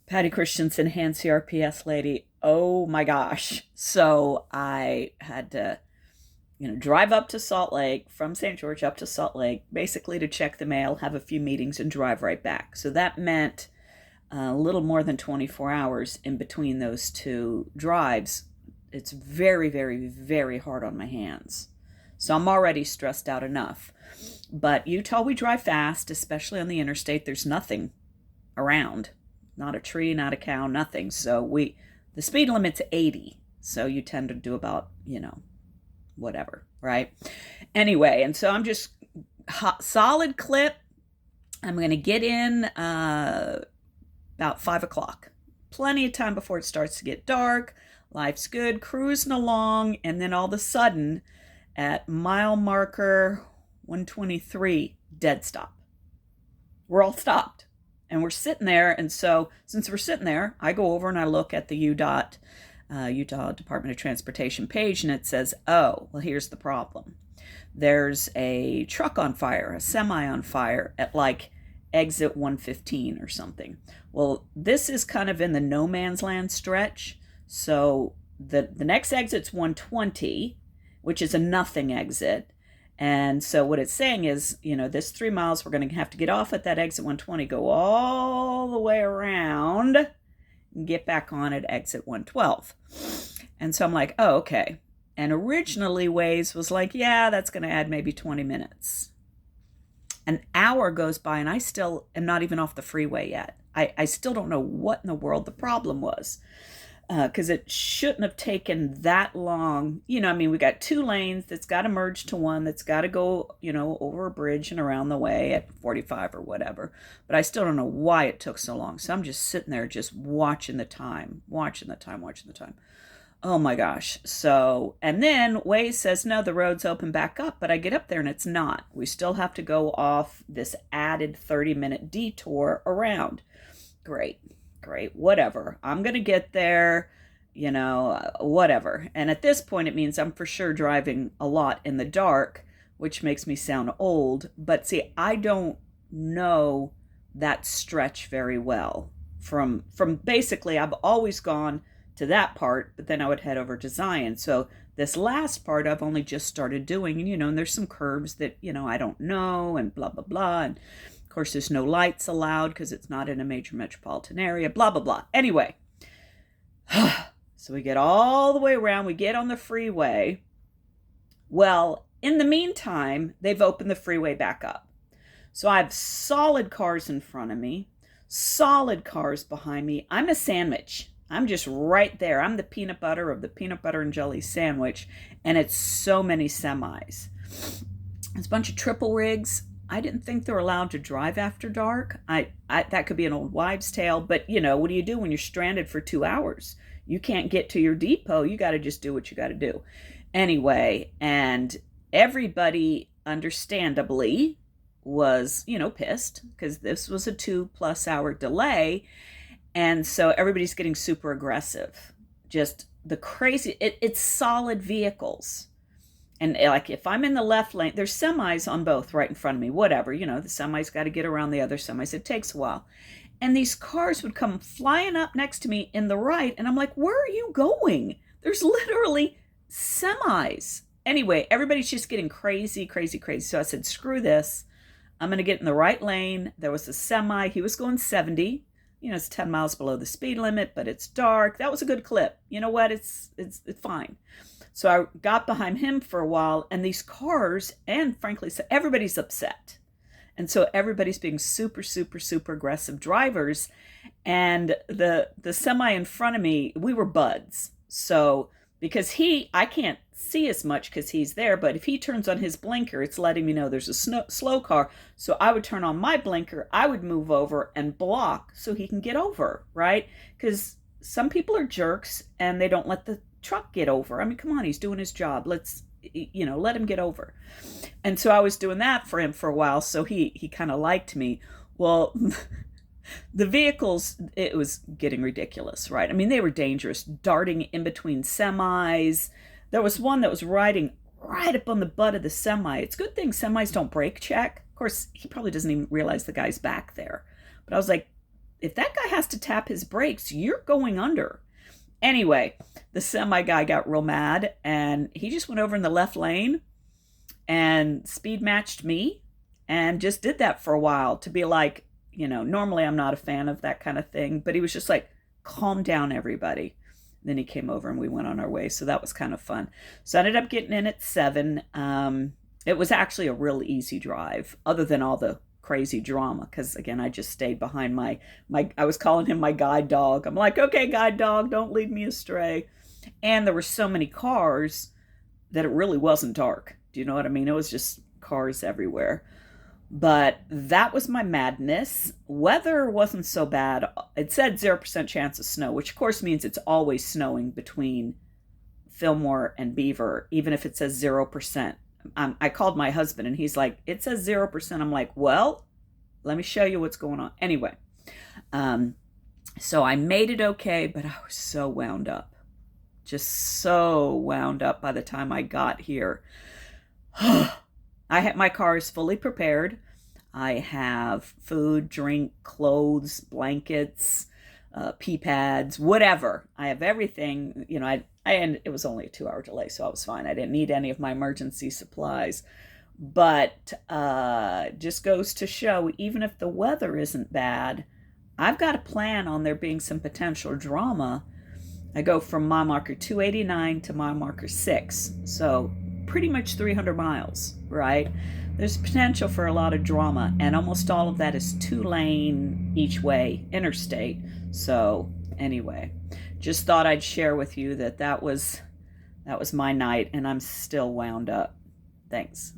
Patty Christensen, Hand CRPS lady. Oh my gosh. So I had to, drive up to Salt Lake from St. George up to Salt Lake, basically to check the mail, have a few meetings, and drive right back. So that meant a little more than 24 hours in between those two drives. It's very, very, very hard on my hands. So I'm already stressed out enough. But Utah, we drive fast, especially on the interstate. There's nothing around, not a tree, not a cow, nothing. So the speed limit's 80. So you tend to do about, whatever, right? Anyway, and so I'm just solid clip. I'm going to get in about 5 o'clock. Plenty of time before it starts to get dark. Life's good, cruising along, and then all of a sudden, at mile marker 123, dead stop. We're all stopped. And we're sitting there, and so since we're sitting there, I go over and I look at the Utah Department of Transportation page, and it says, oh, well, here's the problem. There's a truck on fire, a semi on fire at like exit 115 or something. Well, this is kind of in the no man's land stretch. So the next exit's 120, which is a nothing exit. And so what it's saying is, this 3 miles, we're going to have to get off at that exit 120, go all the way around, and get back on at exit 112. And so I'm like, oh, okay. And originally Waze was like, yeah, that's going to add maybe 20 minutes. An hour goes by and I still am not even off the freeway yet. I still don't know what in the world the problem was. Because it shouldn't have taken that long. We got 2 lanes that's got to merge to one, that's got to go, over a bridge and around the way at 45 or whatever. But I still don't know why it took so long. So I'm just sitting there just watching the time. Oh my gosh. So, and then Waze says, no, the road's open back up. But I get up there and it's not. We still have to go off this added 30-minute detour around. Great, whatever. I'm going to get there, whatever. And at this point, it means I'm for sure driving a lot in the dark, which makes me sound old. But see, I don't know that stretch very well. From basically, I've always gone to that part, but then I would head over to Zion. So this last part I've only just started doing, and there's some curves that, I don't know, and blah, blah, blah. And of course, there's no lights allowed because it's not in a major metropolitan area, blah, blah, blah. Anyway, so we get all the way around. We get on the freeway. Well, in the meantime, they've opened the freeway back up. So I have solid cars in front of me, solid cars behind me. I'm a sandwich. I'm just right there. I'm the peanut butter of the peanut butter and jelly sandwich, and it's so many semis. It's a bunch of triple rigs. I didn't think they were allowed to drive after dark. I that could be an old wives' tale, but what do you do when you're stranded for 2 hours? You can't get to your depot. You got to just do what you got to do. Anyway, and everybody understandably was, pissed because this was a 2+ hour delay. And so everybody's getting super aggressive. Just the crazy, it's solid vehicles. And like if I'm in the left lane, there's semis on both right in front of me, whatever, the semis got to get around the other semis. It takes a while. And these cars would come flying up next to me in the right. And I'm like, where are you going? There's literally semis. Anyway, everybody's just getting crazy, crazy, crazy. So I said, screw this. I'm going to get in the right lane. There was a semi. He was going 70. It's 10 miles below the speed limit, but it's dark. That was a good clip. You know what? It's fine. So I got behind him for a while, and these cars, and frankly, so everybody's upset. And so everybody's being super, super, super aggressive drivers. And the semi in front of me, we were buds. So because I can't see as much because he's there, but if he turns on his blinker, it's letting me know there's a slow car. So I would turn on my blinker, I would move over and block so he can get over, right? Because some people are jerks and they don't let the truck get over. I mean, come on, he's doing his job. Let's, let him get over. And so I was doing that for him for a while. So he kind of liked me. Well, the vehicles, it was getting ridiculous, right? I mean, they were dangerous, darting in between semis. There was one that was riding right up on the butt of the semi. It's a good thing semis don't brake check. Of course, he probably doesn't even realize the guy's back there. But I was like, if that guy has to tap his brakes, you're going under. Anyway, the semi guy got real mad and he just went over in the left lane and speed matched me and just did that for a while to be like, normally I'm not a fan of that kind of thing, but he was just like, calm down, everybody. Then he came over and we went on our way. So that was kind of fun. So I ended up getting in at 7. It was actually a real easy drive, other than all the crazy drama, because again, I just stayed behind my I was calling him my guide dog. I'm like, okay, guide dog, don't lead me astray. And there were so many cars that it really wasn't dark. Do you know what I mean? It was just cars everywhere. But that was my madness. Weather wasn't so bad. It said 0% chance of snow, which of course means it's always snowing between Fillmore and Beaver, even if it says 0%. I called my husband and he's like, it says 0%. I'm like, well, let me show you what's going on. Anyway, so I made it okay, but I was so wound up. Just so wound up by the time I got here. My car is fully prepared. I have food, drink, clothes, blankets, pee pads, whatever. I have everything. And it was only a 2-hour delay, so I was fine. I didn't need any of my emergency supplies. But just goes to show, even if the weather isn't bad, I've got a plan on there being some potential drama. I go from mile marker 289 to mile marker 6. So pretty much 300 miles, right? There's potential for a lot of drama, and almost all of that is 2-lane each way interstate. So anyway, just thought I'd share with you that was my night, and I'm still wound up. Thanks.